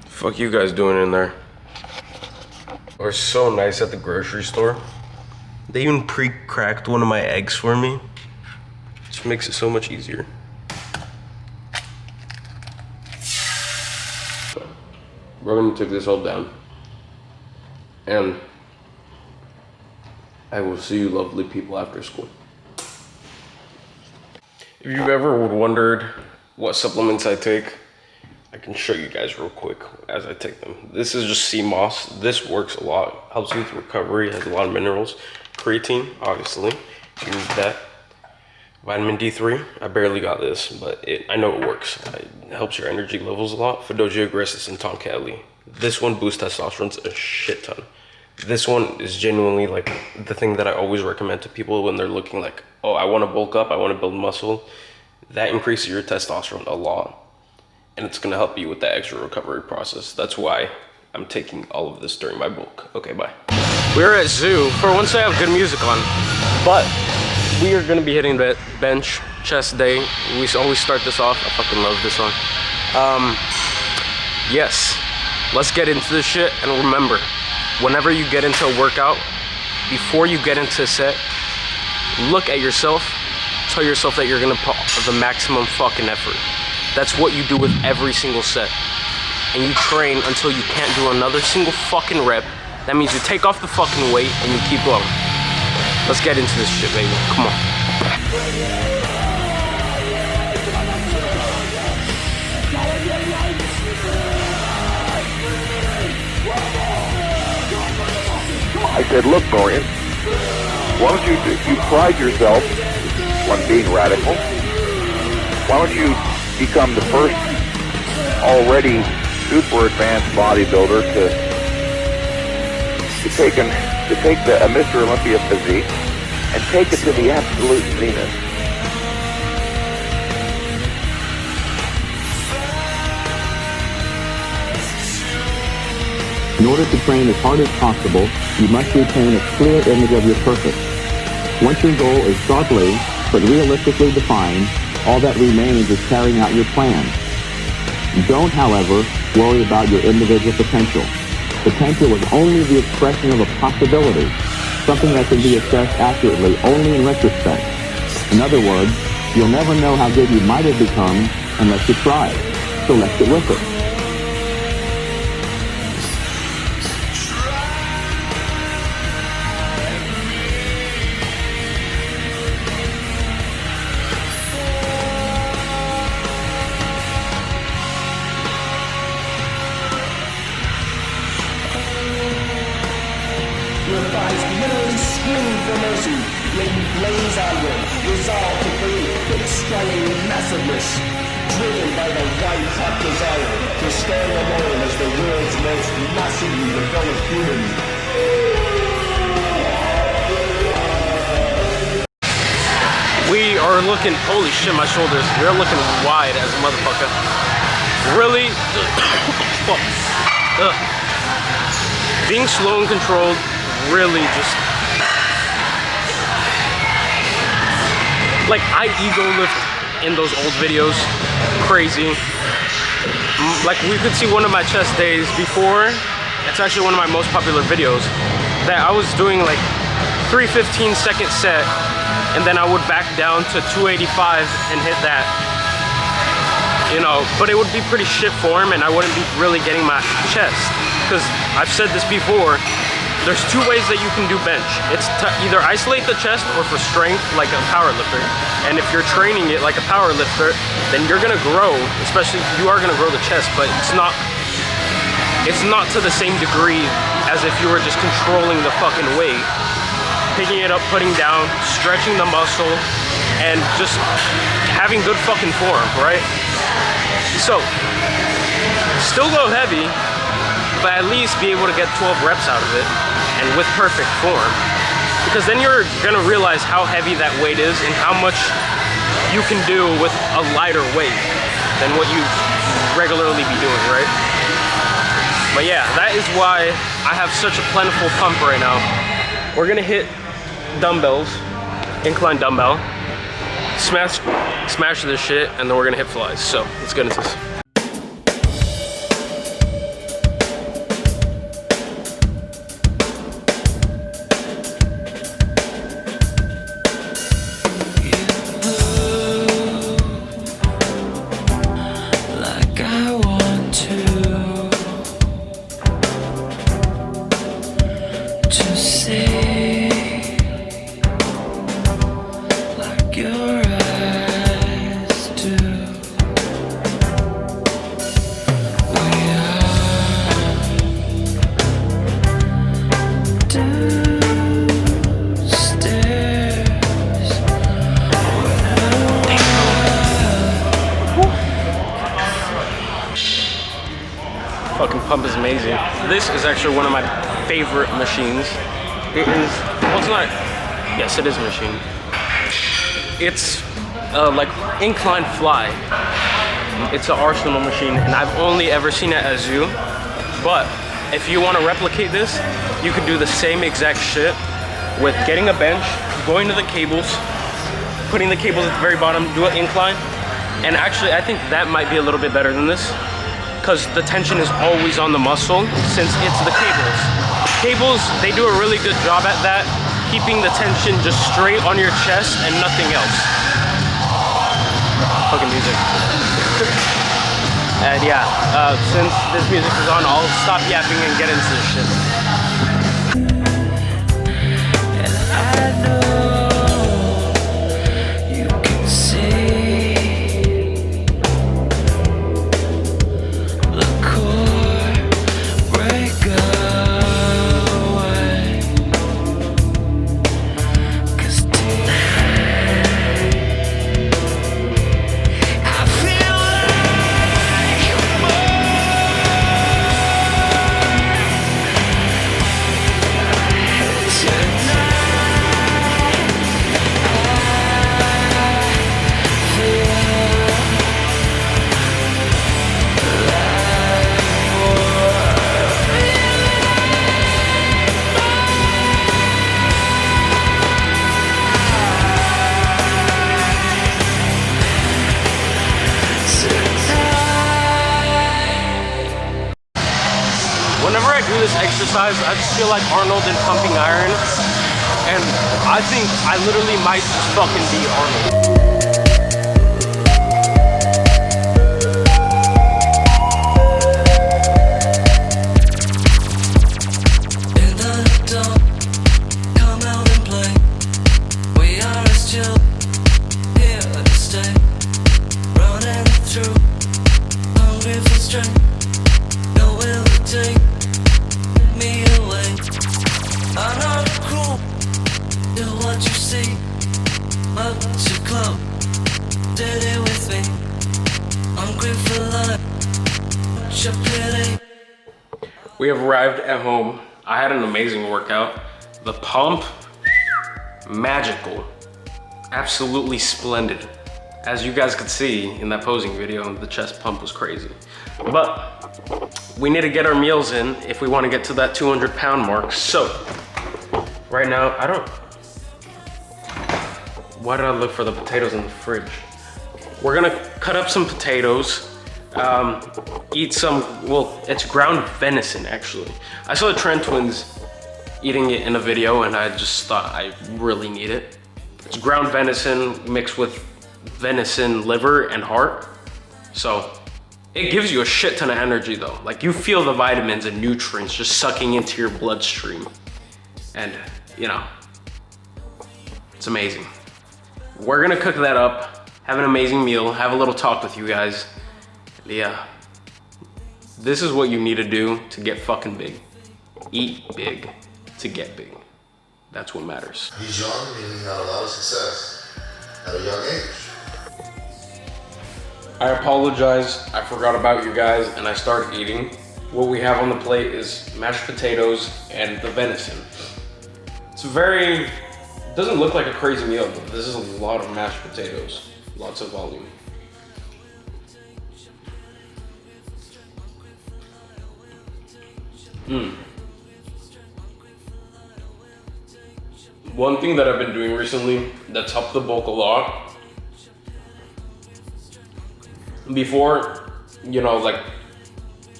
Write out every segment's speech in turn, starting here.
Fuck you guys doing in there? We're so nice at the grocery store. They even pre-cracked one of my eggs for me. Which makes it so much easier. We're gonna take this all down. And I will see you lovely people after school. If you've ever wondered what supplements I take, I can show you guys real quick as I take them. This is just sea moss. This works a lot. Helps you with recovery, has a lot of minerals. Creatine, obviously, you need that. Vitamin D3, I barely got this, but I know it works. It helps your energy levels a lot. Fidogia agressus and Tomcat. This one boosts testosterone a shit ton. This one is genuinely like the thing that I always recommend to people when they're looking like, oh, I want to bulk up, I want to build muscle. That increases your testosterone a lot. And it's gonna help you with the extra recovery process. That's why I'm taking all of this during my bulk. Okay, bye. We're at zoo. For once I have good music on, but we are gonna be hitting the bench chest day. We always start this off. I fucking love this song. Yes, let's get into this shit. And remember, whenever you get into a workout, before you get into a set, look at yourself, tell yourself that you're gonna put the maximum fucking effort. That's what you do with every single set. And you train until you can't do another single fucking rep. That means you take off the fucking weight and you keep going. Let's get into this shit, baby. Come on. I said, look, Dorian, why don't you pride yourself on being radical. Why don't you become the first already super advanced bodybuilder to take a Mr. Olympia physique and take it to the absolute zenith. In order to train as hard as possible, you must retain a clear image of your purpose. Once your goal is sharply but realistically defined, all that remains is carrying out your plan. Don't, however, worry about your individual potential. Potential is only the expression of a possibility, something that can be assessed accurately only in retrospect. In other words, you'll never know how good you might have become unless you try. So let's get with it. Driven by the white-hot desire to stand alone as the world's most massively developed human. We are looking, holy shit, my shoulders. We're looking wide as a motherfucker. Really? Being slow and controlled, really just... Like, I ego lift in those old videos, crazy. Like, we could see one of my chest days before. It's actually one of my most popular videos that I was doing like 3 15-second set, and then I would back down to 285 and hit that, you know. But it would be pretty shit form and I wouldn't be really getting my chest, because I've said this before, there's 2 ways that you can do bench. It's to either isolate the chest or for strength like a power lifter. And if you're training it like a power lifter, then you're gonna grow, especially you are gonna grow the chest, but it's not to the same degree as if you were just controlling the fucking weight, picking it up, putting down, stretching the muscle, and just having good fucking form, right? So, still go heavy, but at least be able to get 12 reps out of it, and with perfect form. Because then you're gonna realize how heavy that weight is and how much you can do with a lighter weight than what you regularly be doing, right? But yeah, that is why I have such a plentiful pump right now. We're gonna hit dumbbells, incline dumbbell, smash this shit, and then we're gonna hit flies. So let's get into this. Fucking pump is amazing. This is actually one of my favorite machines. It is, well, it's not, yes, it is a machine. It's like incline fly. It's an Arsenal machine, and I've only ever seen it at zoo. But if you want to replicate this, you could do the same exact shit with getting a bench, going to the cables, putting the cables at the very bottom, do an incline. And actually, I think that might be a little bit better than this, because the tension is always on the muscle since it's the cables. Cables, they do a really good job at that, keeping the tension just straight on your chest and nothing else. Fucking music. And yeah, since this music is on, I'll stop yapping and get into this shit. And I know you can see the core break away. 'Cause tonight I feel like whenever I do this exercise, I just feel like Arnold in Pumping Iron, and I think I literally might just fucking be Arnold. We have arrived at home. I had an amazing workout. The pump, magical. Absolutely splendid. As you guys could see in that posing video, the chest pump was crazy. But we need to get our meals in if we want to get to that 200-pound mark. So right now, why did I look for the potatoes in the fridge? We're gonna cut up some potatoes, eat some, well, it's ground venison actually. I saw the Trent twins eating it in a video and I just thought I really need it. It's ground venison mixed with venison liver and heart. So it gives you a shit ton of energy though. Like you feel the vitamins and nutrients just sucking into your bloodstream. And you know, it's amazing. We're gonna cook that up, have an amazing meal, have a little talk with you guys. Yeah, this is what you need to do to get fucking big. Eat big to get big. That's what matters. He's young and he had a lot of success at a young age. I apologize, I forgot about you guys and I started eating. What we have on the plate is mashed potatoes and the venison. It's it doesn't look like a crazy meal, but this is a lot of mashed potatoes. Lots of volume. One thing that I've been doing recently that's helped the bulk a lot. Before, you know, like,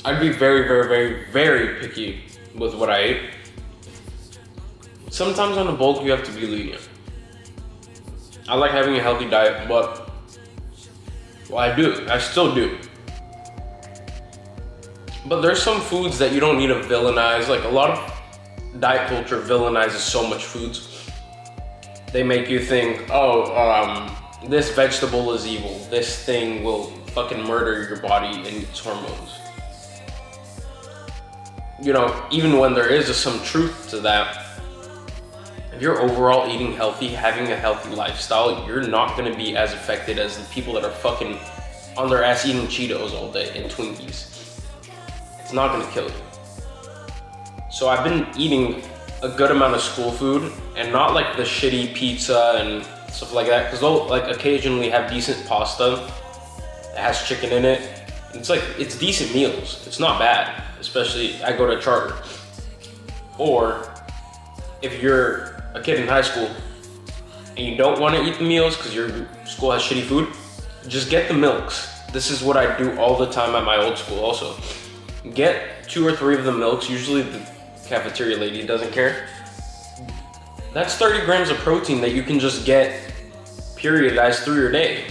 I'd be very, very, very, very picky with what I ate. Sometimes on the bulk, you have to be lenient. I like having a healthy diet, but, well, I still do. But there's some foods that you don't need to villainize. Like, a lot of diet culture villainizes so much foods. They make you think, oh, this vegetable is evil. This thing will fucking murder your body and its hormones. You know, even when there is some truth to that, if you're overall eating healthy, having a healthy lifestyle, you're not gonna be as affected as the people that are fucking on their ass eating Cheetos all day and Twinkies. It's not gonna kill you. So I've been eating a good amount of school food, and not like the shitty pizza and stuff like that, because they'll like occasionally have decent pasta that has chicken in it. It's decent meals. It's not bad, especially I go to charter. Or if you're a kid in high school and you don't want to eat the meals because your school has shitty food, just get the milks. This is what I do all the time at my old school also. Get 2 or 3 of the milks, usually the cafeteria lady doesn't care. That's 30 grams of protein that you can just get periodized through your day.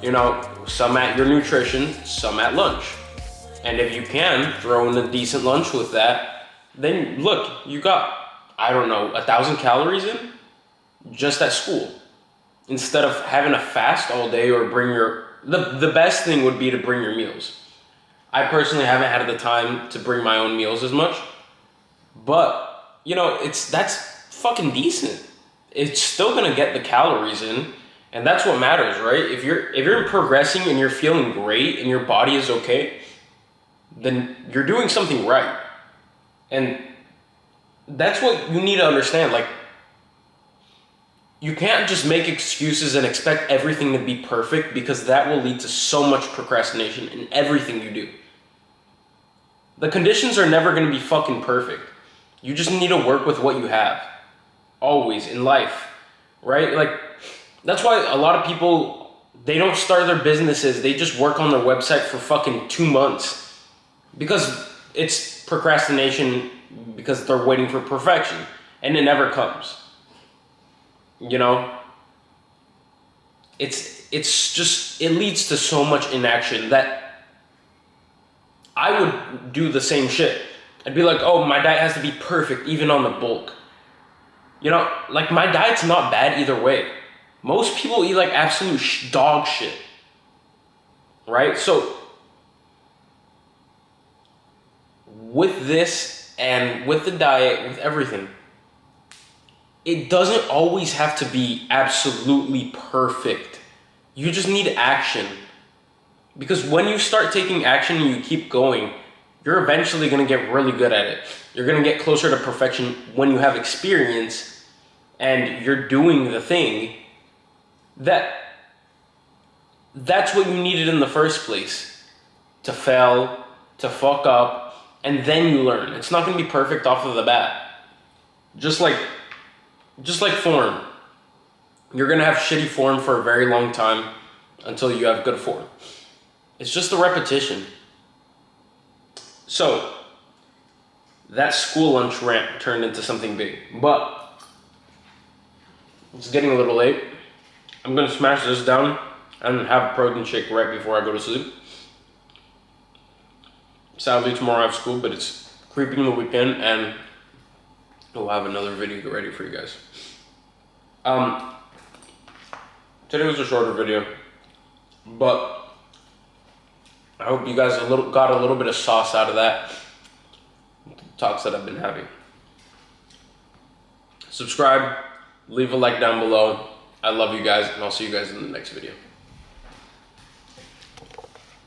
You know, some at your nutrition, some at lunch. And if you can throw in a decent lunch with that, then look, you got, I don't know, 1,000 calories in just at school. Instead of having a fast all day or bring your, the best thing would be to bring your meals. I personally haven't had the time to bring my own meals as much. But, you know, that's fucking decent. It's still gonna get the calories in, and that's what matters, right? If you're progressing and you're feeling great and your body is okay, then you're doing something right. And that's what you need to understand. Like, you can't just make excuses and expect everything to be perfect, because that will lead to so much procrastination in everything you do. The conditions are never gonna be fucking perfect. You just need to work with what you have. Always in life, right? Like, that's why a lot of people, they don't start their businesses. They just work on their website for fucking 2 months. Because it's procrastination, because they're waiting for perfection. And it never comes. You know? It's just, it leads to so much inaction that I would do the same shit. I'd be like, oh, my diet has to be perfect, even on the bulk. You know, like, my diet's not bad either way. Most people eat like absolute dog shit. Right? So, with this and with the diet, with everything, it doesn't always have to be absolutely perfect. You just need action. Because when you start taking action and you keep going, you're eventually going to get really good at it. You're going to get closer to perfection when you have experience and you're doing the thing that's what you needed in the first place. To fail, to fuck up, and then you learn. It's not going to be perfect off of the bat. Just like form. You're going to have shitty form for a very long time until you have good form. It's just a repetition. So, that school lunch rant turned into something big, but it's getting a little late. I'm gonna smash this down and have a protein shake right before I go to sleep. Sadly, tomorrow I have school, but it's creeping the weekend, and we'll have another video ready for you guys. Today was a shorter video, but I hope you guys got a little bit of sauce out of that talks that I've been having. Subscribe, leave a like down below. I love you guys, and I'll see you guys in the next video.